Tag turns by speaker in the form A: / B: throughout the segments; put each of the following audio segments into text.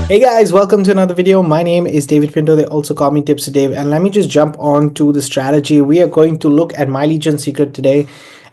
A: Hey guys, welcome to another video. My name is David Pinto. They also call me TipsWithDav. And let me just jump on to the strategy. We are going to look at My Legion Secret today.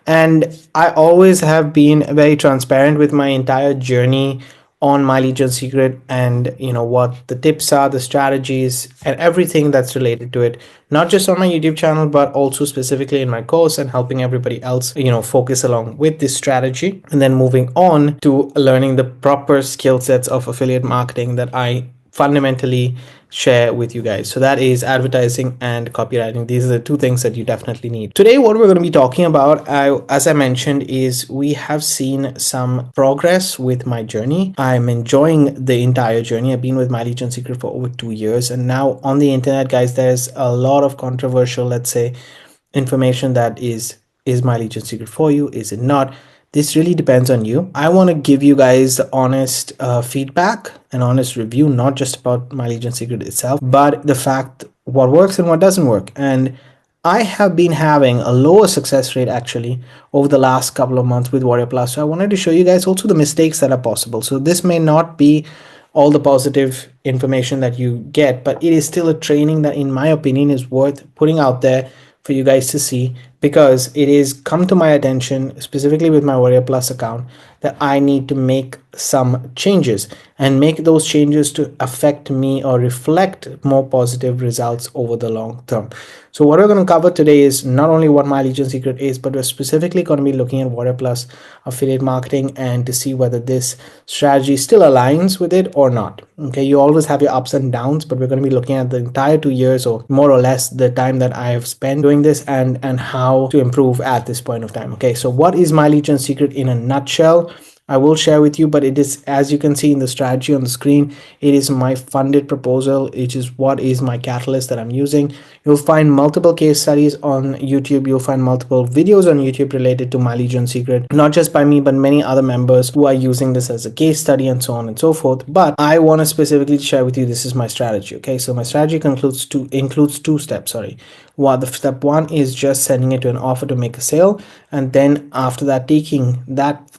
A: And I always have been very transparent with my entire journey on My Legion Secret and what the tips are, the strategies, and everything that's related to it. Not just on my YouTube channel, but also specifically in my course and helping everybody else, focus along with this strategy. And then moving on to learning the proper skill sets of affiliate marketing that I fundamentally share with you guys. So that is advertising and copywriting. These are the two things that you definitely need. Today, what we're going to be talking about, as I mentioned, is we have seen some progress with my journey. I'm enjoying the entire journey. I've been with My Legion Secret for over 2 years. And now on the internet, guys, there's a lot of controversial, let's say, information that is My Legion Secret for you? Is it not? This really depends on you. I want to give you guys the honest feedback and honest review, not just about My Legion Secret itself, but the fact what works and what doesn't work. And I have been having a lower success rate actually over the last couple of months with Warrior Plus. So I wanted to show you guys also the mistakes that are possible. So this may not be all the positive information that you get, but it is still a training that, in my opinion, is worth putting out there for you guys to see, because it is come to my attention, specifically with my Warrior Plus account, that I need to make some changes and make those changes to affect me or reflect more positive results over the long term. So what we're going to cover today is not only what My Legion Secret is, but we're specifically going to be looking at Warrior Plus affiliate marketing and to see whether this strategy still aligns with it or not. Okay, you always have your ups and downs, but we're going to be looking at the entire 2 years, or more or less the time that I have spent doing this, and how to improve at this point of time. Okay, so what is My Legion Secret in a nutshell? I will share with you, but it is, as you can see in the strategy on the screen, it is my funded proposal. It is what is my catalyst that I'm using. You'll find multiple case studies on YouTube. You'll find multiple videos on YouTube related to My Legion Secret, not just by me, but many other members who are using this as a case study and so on and so forth. But I want to specifically share with you, this is my strategy. Okay, so my strategy includes two steps. The step one is just sending it to an offer to make a sale, and then after that, taking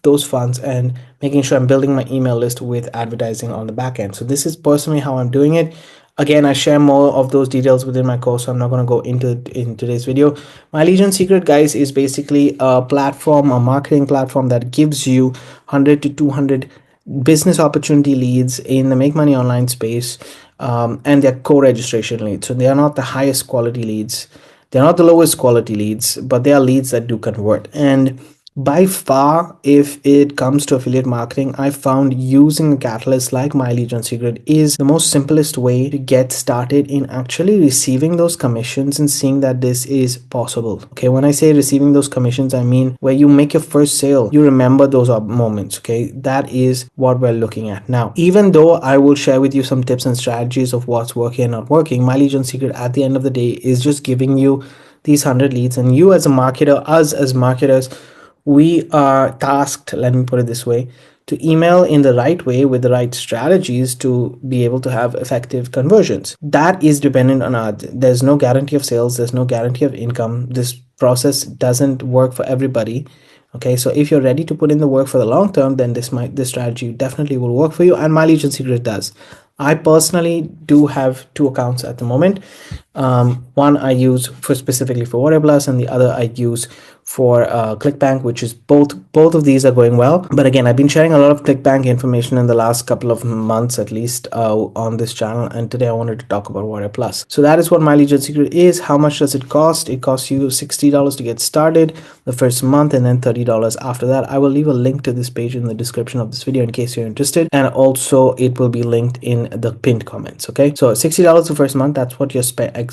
A: those funds and making sure I'm building my email list with advertising on the back end. So this is personally how I'm doing it. Again, I share more of those details within my course, so I'm not going to go into in today's video. My Legion Secret, guys, is basically a platform, a marketing platform that gives you 100 to 200 business opportunity leads in the make money online space, and they're co-registration leads. So they are not the highest quality leads, they're not the lowest quality leads, but they are leads that do convert. And by far, if it comes to affiliate marketing, I found using a catalyst like My Legion Secret is the most simplest way to get started in actually receiving those commissions and seeing that this is possible. Okay, when I say receiving those commissions, I mean where you make your first sale, you remember those moments. Okay, that is what we're looking at. Now, even though I will share with you some tips and strategies of what's working and not working, My Legion Secret at the end of the day is just giving you these 100 leads, and you as a marketer, us as marketers, we are tasked, let me put it this way, to email in the right way with the right strategies to be able to have effective conversions. That is dependent on us. There's no guarantee of sales. There's no guarantee of income. This process doesn't work for everybody. Okay, so if you're ready to put in the work for the long term, then this strategy definitely will work for you, and My Legion Secret does. I personally do have 2 accounts at the moment. One I use specifically for Warrior Plus, and the other I use for ClickBank, which is both of these are going well. But again, I've been sharing a lot of ClickBank information in the last couple of months at least on this channel, and today I wanted to talk about Warrior Plus. So that is what My Legion Secret is. How much does it cost? It costs you $60 to get started the first month, and then $30 after that. I will leave a link to this page in the description of this video in case you're interested, and also it will be linked in the pinned comments. Okay, so $60 the first month, that's what your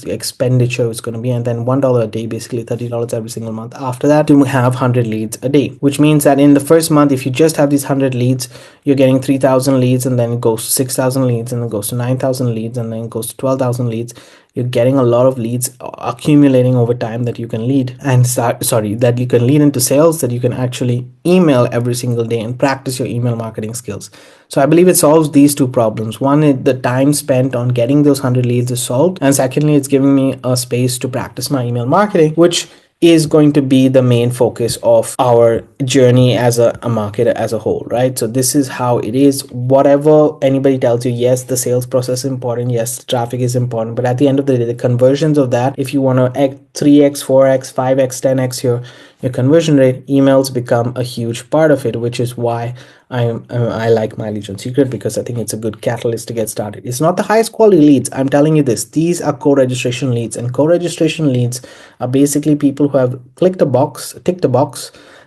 A: expenditure is going to be, and then $1 a day, basically $30 every single month after that, to have 100 leads a day, which means that in the first month, if you just have these 100 leads, you're getting 3,000 leads, and then it goes to 6,000 leads, and then it goes to 9,000 leads, and then it goes to 12,000 leads. You're getting a lot of leads accumulating over time that you can lead that you can lead into sales, that you can actually email every single day and practice your email marketing skills. So I believe it solves these 2 problems. One is the time spent on getting those 100 leads is solved, and secondly, it's giving me a space to practice my email marketing, which is going to be the main focus of our journey as a market as a whole, right? So this is how it is. Whatever anybody tells you, yes, the sales process is important, yes, traffic is important, but at the end of the day, the conversions of that, if you want to 3x, 4x, 5x, 10x your conversion rate, emails become a huge part of it, which is why I like My Lead Gen Secret, because I think it's a good catalyst to get started. It's not the highest quality leads. I'm telling you this. These are co-registration leads, and co-registration leads are basically people who have ticked a box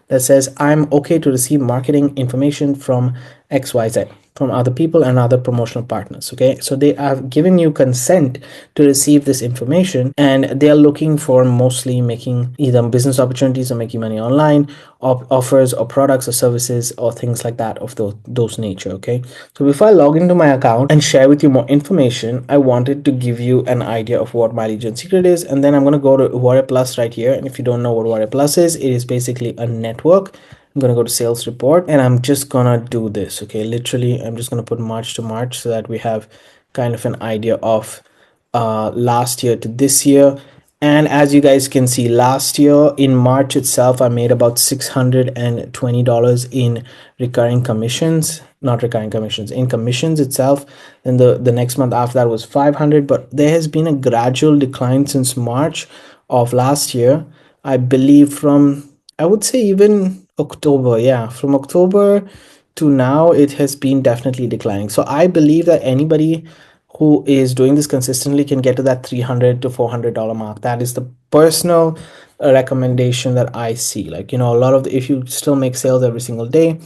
A: that says I'm okay to receive marketing information from XYZ, from other people and other promotional partners. Okay, so they are giving you consent to receive this information, and they are looking for mostly making either business opportunities or making money online, offers or products or services or things like that of those nature. Okay, so before I log into my account and share with you more information, I wanted to give you an idea of what My Lead Gen Secret is, and then I'm going to go to Warrior Plus right here. And if you don't know what Warrior Plus is, it is basically a network. I'm going to go to sales report, and I'm just going to do this. Okay, literally I'm just going to put March to March so that we have kind of an idea of last year to this year. And as you guys can see, last year in March itself, I made about $620 in recurring commissions, not recurring commissions, in commissions itself. And the next month after that was 500, but there has been a gradual decline since March of last year. I believe from, I would say even October, yeah, from October to now, it has been definitely declining. So I believe that anybody who is doing this consistently can get to that $300 to $400 mark. That is the personal recommendation that I see. Like, you know, a lot of if you still make sales every single day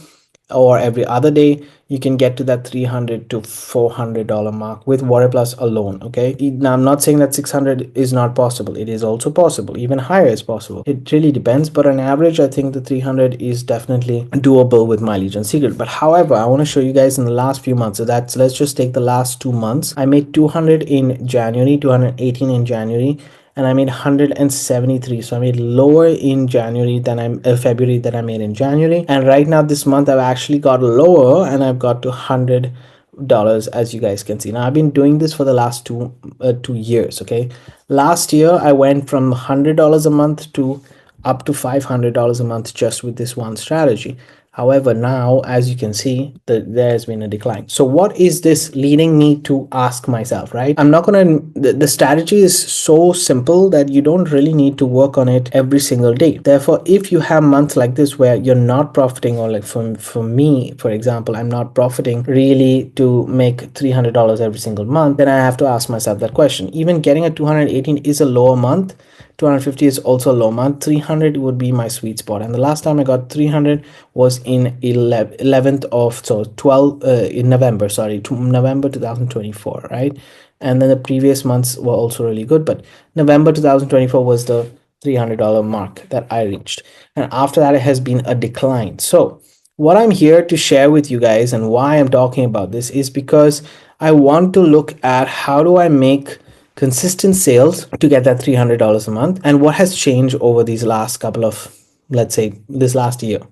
A: or every other day, you can get to that $300 to $400 mark with Warrior Plus alone. Okay, now I'm not saying that 600 is not possible. It is also possible. Even higher is possible. It really depends, but on average, I think the 300 is definitely doable with My Lead Gen Secret. But however, I want to show you guys in the last few months. So that's, let's just take the last 2 months. I made 200 in January, 218 in January, and I made 173. So I made lower in January than February than I made in January. And right now this month I've actually got lower, and I've got to $100, as you guys can see. Now I've been doing this for the last 2 years. Okay, last year I went from $100 a month to up to $500 a month just with this one strategy. However, now, as you can see, there's been a decline. So what is this leading me to ask myself, right? I'm not going to, the strategy is so simple that you don't really need to work on it every single day. Therefore, if you have months like this where you're not profiting, or like for me, for example, I'm not profiting really to make $300 every single month, then I have to ask myself that question. Even getting a 218 is a lower month. 250 is also a low month. 300 would be my sweet spot, and the last time I got 300 was in 11th of, so 12 in November, sorry, November 2024, right? And then the previous months were also really good, but November 2024 was the $300 mark that I reached, and after that it has been a decline. So what I'm here to share with you guys, and why I'm talking about this, is because I want to look at how do I make consistent sales to get that $300 a month, and what has changed over these last couple of, let's say, this last year.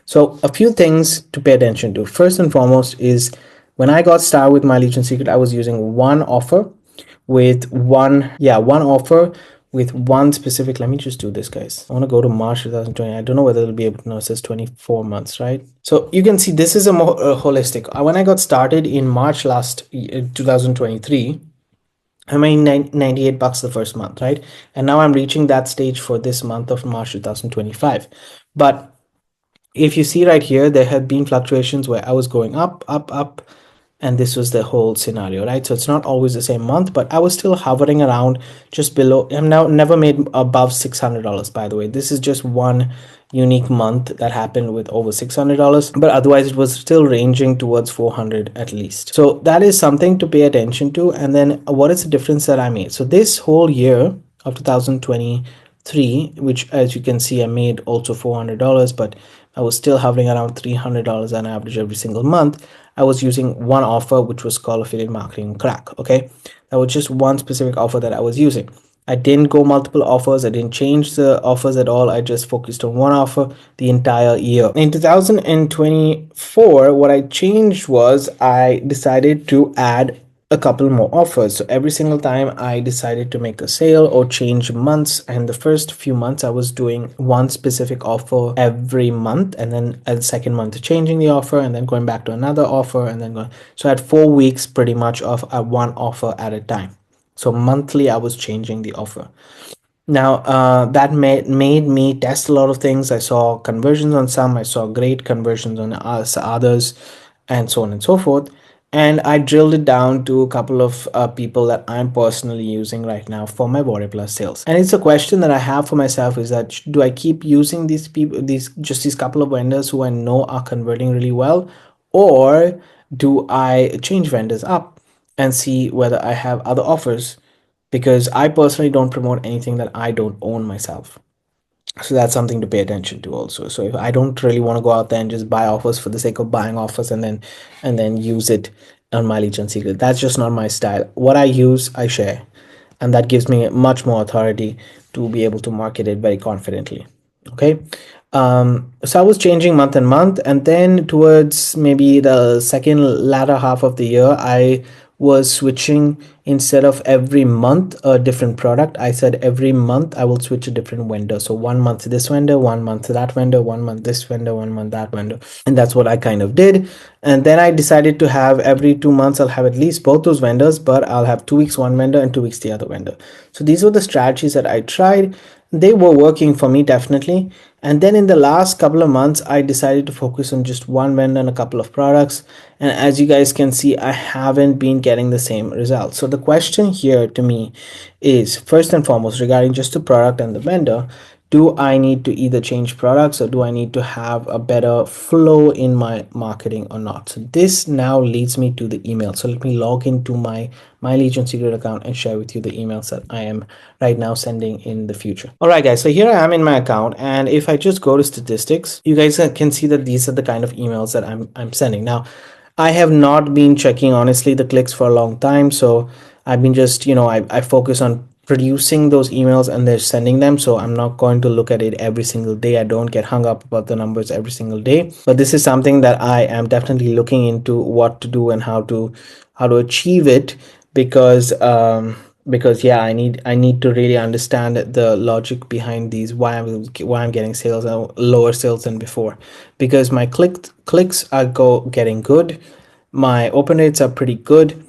A: So a few things to pay attention to. First and foremost is, when I got started with My Lead Gen Secret, I was using one offer with one specific, let me just do this, guys. I want to go to March 2020. I don't know whether it'll be able to know. It says 24 months, right? So you can see this is a more holistic. When I got started in March 2023, I made $98 the first month, right? And now I'm reaching that stage for this month of March 2025. But if you see right here, there have been fluctuations where I was going up, up, up, and this was the whole scenario, right? So it's not always the same month, but I was still hovering around just below. I'm now never made above $600, by the way. This is just one unique month that happened with over $600, but otherwise it was still ranging towards 400 at least. So that is something to pay attention to. And then what is the difference that I made? So this whole year of 2023, which as you can see, I made also $400, but I was still hovering around $300 on average every single month. I was using one offer, which was called Affiliate Marketing Crack. Okay, that was just one specific offer that I was using. I didn't go multiple offers. I didn't change the offers at all. I just focused on one offer the entire year. In 2024, what I changed was I decided to add a couple more offers. So every single time I decided to make a sale or change months, and the first few months I was doing one specific offer every month, and then the second month changing the offer, and then going back to another offer, and then going. So I had 4 weeks pretty much of one offer at a time. So monthly I was changing the offer. Now, that made me test a lot of things. I saw conversions on some, I saw great conversions on others, and so on and so forth. And I drilled it down to a couple of people that I'm personally using right now for my Warrior Plus sales. And it's a question that I have for myself, is that do I keep using these people, these couple of vendors who I know are converting really well, or do I change vendors up and see whether I have other offers, because I personally don't promote anything that I don't own myself. So that's something to pay attention to also. So if I don't really want to go out there and just buy offers for the sake of buying offers and then use it on my lead gen secret, that's just not my style. What I use, I share, and that gives me much more authority to be able to market it very confidently. Okay. So I was changing month and month, and then towards maybe the second latter half of the year, I was switching. Instead of every month a different product, I said every month I will switch a different vendor. So 1 month this vendor, 1 month that vendor, 1 month this vendor, 1 month that vendor. And that's what I kind of did. And then I decided to have every 2 months I'll have at least both those vendors, but I'll have 2 weeks one vendor and 2 weeks the other vendor. So these were the strategies that I tried. They were working for me, definitely. And then in the last couple of months, I decided to focus on just one vendor and a couple of products. And as you guys can see, I haven't been getting the same results. So the question here to me is, first and foremost, regarding just the product and the vendor, do I need to either change products, or do I need to have a better flow in my marketing or not? So this now leads me to the email. So let me log into my lead gen secret account and share with you the emails that I am right now sending in the future. All right, guys. So here I am in my account, and if I just go to statistics, you guys can see that these are the kind of emails that I'm sending. Now, I have not been checking honestly the clicks for a long time, so I've been just, I focus on producing those emails and they're sending them. So I'm not going to look at it every single day. I don't get hung up about the numbers every single day, but this is something that I am definitely looking into what to do and how to achieve it, because yeah, I need to really understand the logic behind these, why I'm getting sales and lower sales than before, because my clicks are getting good, my open rates are pretty good.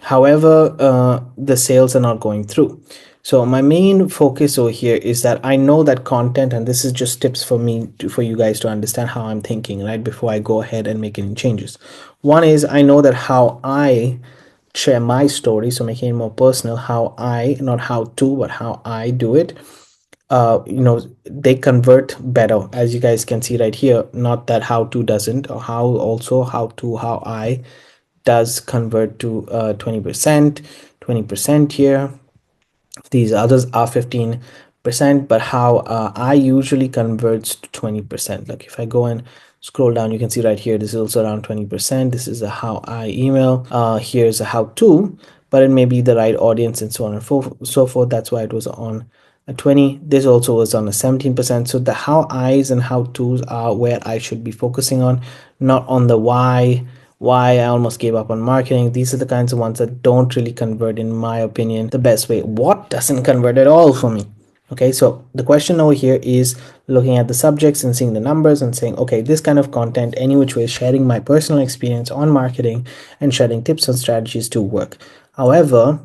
A: However, the sales are not going through. So my main focus over here is that I know that content, and this is just tips for me for you guys to understand how I'm thinking, right, before I go ahead and make any changes. One is, I know that how I share my story, so making it more personal, how I, not how to, but how I do it, they convert better, as you guys can see right here. Not that how to doesn't, or how I does convert to 20%, 20% here. These others are 15%, but how I usually converts to 20%. Like if I go and scroll down, you can see right here, this is also around 20%. This is a how I email. Here's a how to, but it may be the right audience and so on and so forth. That's why it was on a 20. This also was on a 17%. So the how I's and how to's are where I should be focusing on, not on the why I almost gave up on marketing. These are the kinds of ones that don't really convert, in my opinion, the best way. What doesn't convert at all for me? Okay, so the question over here is looking at the subjects and seeing the numbers and saying, okay, this kind of content, any which way, sharing my personal experience on marketing and sharing tips and strategies to work. However,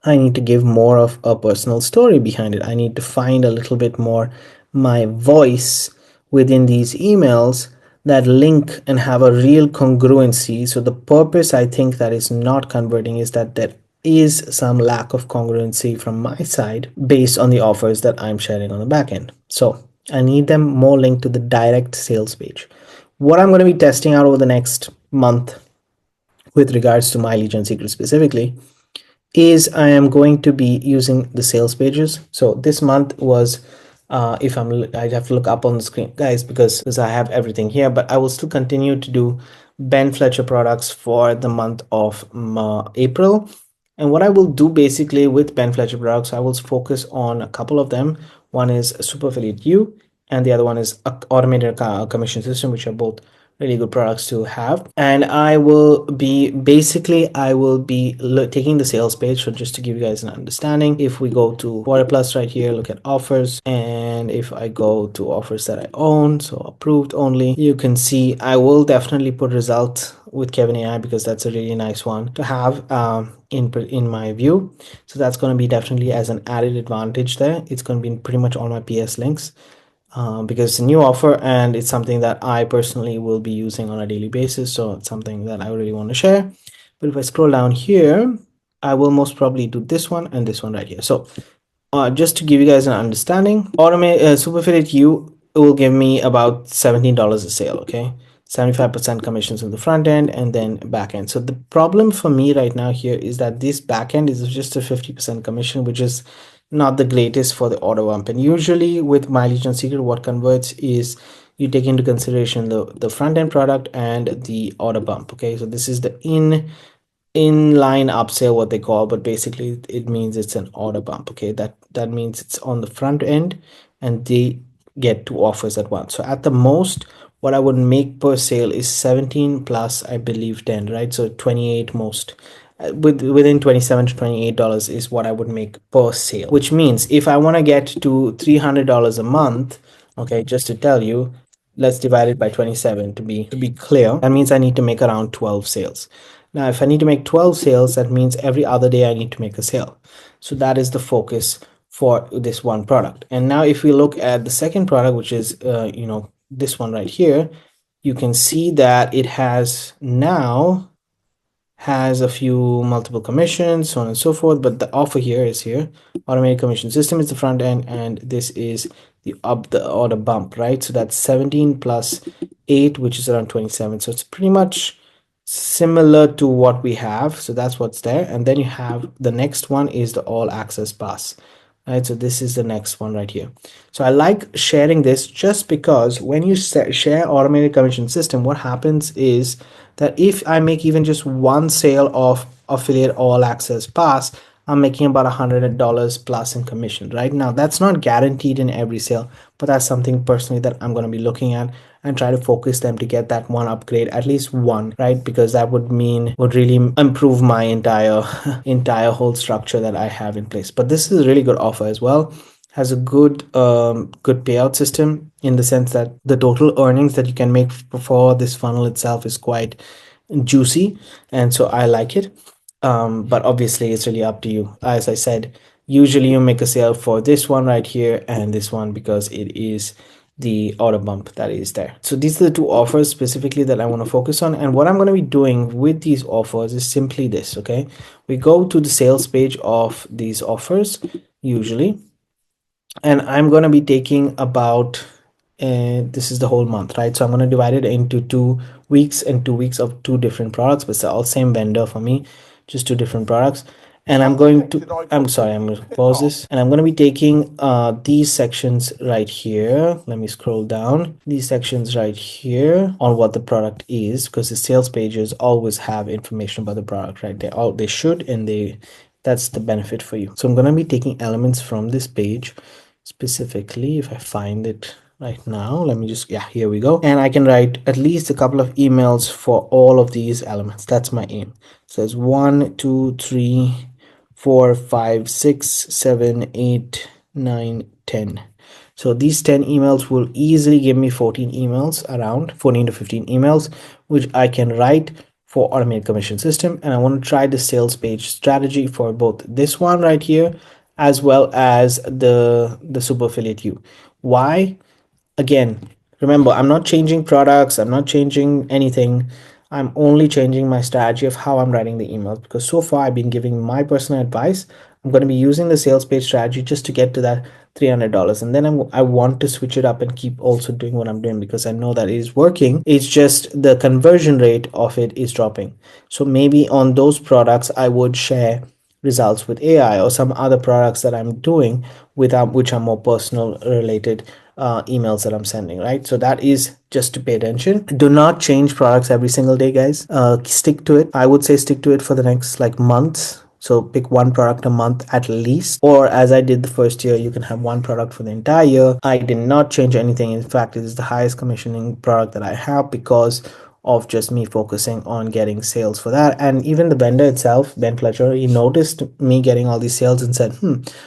A: I need to give more of a personal story behind it. I need to find a little bit more my voice within these emails that link and have a real congruency. So the purpose, I think, that is not converting is that there is some lack of congruency from my side based on the offers that I'm sharing on the back end. So I need them more linked to the direct sales page. What I'm going to be testing out over the next month with regards to my lead gen secret specifically is I am going to be using the sales pages. So this month was, I have to look up on the screen, guys, because I have everything here, but I will still continue to do Ben Fletcher products for the month of April. And what I will do basically with Ben Fletcher products, I will focus on a couple of them. One is Super Affiliate U, and the other one is automated commission system, which are both really good products to have. And I will be taking the sales page. So just to give you guys an understanding, if we go to Water Plus right here, look at offers, and if I go to offers that I own, so approved only, you can see I will definitely put result with Kevin AI because that's a really nice one to have in my view. So that's going to be definitely as an added advantage there. It's going to be in pretty much all my PS links. Because it's a new offer and it's something that I personally will be using on a daily basis. So it's something that I really want to share. But if I scroll down here, I will most probably do this one and this one right here. So just to give you guys an understanding, automate super affiliate U will give me about $17 a sale. Okay, 75% commissions on the front end and then back end. So the problem for me right now here is that this back end is just a 50% commission, which is not the greatest for the order bump. And usually with My Legion Secret, what converts is you take into consideration the front end product and the order bump. Okay, so this is the inline upsell, what they call, but basically it means it's an order bump. Okay, that means it's on the front end and they get two offers at once. So at the most what I would make per sale is 17 plus I believe 10, right? So 28 most. Within 27 to $28 is what I would make per sale, which means if I want to get to $300 a month, okay, just to tell you, let's divide it by 27 to be clear. That means I need to make around 12 sales. Now, if I need to make 12 sales, that means every other day I need to make a sale. So that is the focus for this one product. And now if we look at the second product, which is, this one right here, you can see that it has a few multiple commissions, so on and so forth. But the offer here is here. Automated commission system is the front end, and this is the order bump, right? So that's 17 plus 8, which is around 27. So it's pretty much similar to what we have. So that's what's there. And then you have the next one is the all access pass. Right, so this is the next one right here. So I like sharing this just because when you share automated commission system, what happens is that if I make even just one sale of affiliate all access pass, I'm making about $100 plus in commission. Right now, that's not guaranteed in every sale, but that's something personally that I'm going to be looking at and try to focus them to get that one upgrade, at least one, right? Because that would really improve my entire whole structure that I have in place. But this is a really good offer as well. Has a good payout system in the sense that the total earnings that you can make for this funnel itself is quite juicy, and so I like it. But obviously it's really up to you. As I said, usually you make a sale for this one right here and this one because it is the order bump that is there. So these are the two offers specifically that I want to focus on. And what I'm going to be doing with these offers is simply this. Okay, we go to the sales page of these offers usually, and I'm going to be taking about this is the whole month, right? So I'm going to divide it into 2 weeks and 2 weeks of two different products, but it's all same vendor for me, just two different products. And I'm going to I'm sorry, I'm going to pause this, and I'm going to be taking these sections right here. Let me scroll down. These sections right here on what the product is, because the sales pages always have information about the product, right? They should, and that's the benefit for you. So I'm going to be taking elements from this page specifically. If I find it right now, let me just, yeah, here we go. And I can write at least a couple of emails for all of these elements. That's my aim. So it's 1, 2, 3, 4, 5, 6, 7, 8, 9, 10. So these 10 emails will easily give me 14 emails, around 14 to 15 emails, which I can write for automated commission system. And I want to try the sales page strategy for both this one right here as well as the super affiliate U. Why? Again, remember, I'm not changing products, I'm not changing anything. I'm only changing my strategy of how I'm writing the emails, because so far I've been giving my personal advice. I'm going to be using the sales page strategy just to get to that $300, and then I want to switch it up and keep also doing what I'm doing, because I know that it is working. It's just the conversion rate of it is dropping. So maybe on those products I would share results with AI, or some other products that I'm doing which are more personal related emails that I'm sending, right? So that is just to pay attention. Do not change products every single day, guys. Stick to it. I would say stick to it for the next like months. So pick one product a month at least, or as I did the first year, you can have one product for the entire year. I did not change anything. In fact, it is the highest commissioning product that I have because of just me focusing on getting sales for that. And even the vendor itself, Ben Fletcher, he noticed me getting all these sales and said,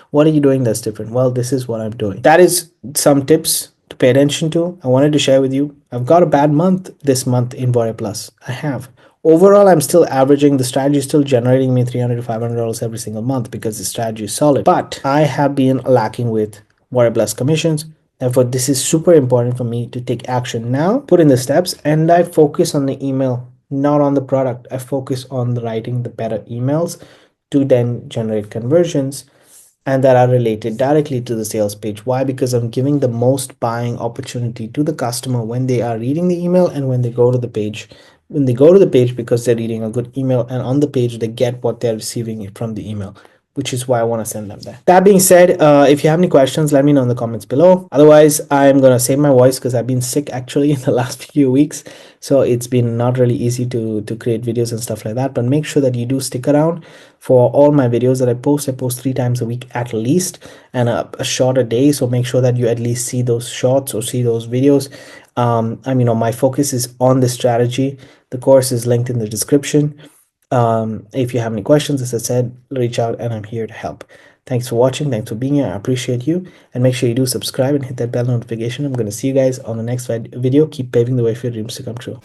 A: what are you doing that's different? Well, this is what I'm doing. That is some tips to pay attention to. I wanted to share with you. I've got a bad month this month in Warrior Plus. I have. Overall, I'm still averaging. The strategy is still generating me $300 to $500 every single month because the strategy is solid. But I have been lacking with Warrior Plus commissions. Therefore, this is super important for me to take action now, put in the steps, and I focus on the email, not on the product. I focus on writing the better emails to then generate conversions and that are related directly to the sales page. Why? Because I'm giving the most buying opportunity to the customer when they are reading the email and when they go to the page. When they go to the page because they're reading a good email, and on the page they get what they're receiving from the email, which is why I want to send them there. That being said, if you have any questions, let me know in the comments below. Otherwise, I'm going to save my voice because I've been sick actually in the last few weeks. So it's been not really easy to create videos and stuff like that. But make sure that you do stick around for all my videos that I post. I post 3 times a week at least, and a short a day. So make sure that you at least see those shorts or see those videos. My focus is on the strategy. The course is linked in the description. If you have any questions, as I said, reach out and I'm here to help. Thanks for watching. Thanks for being here. I appreciate you. And make sure you do subscribe and hit that bell notification. I'm going to see you guys on the next video. Keep paving the way for your dreams to come true.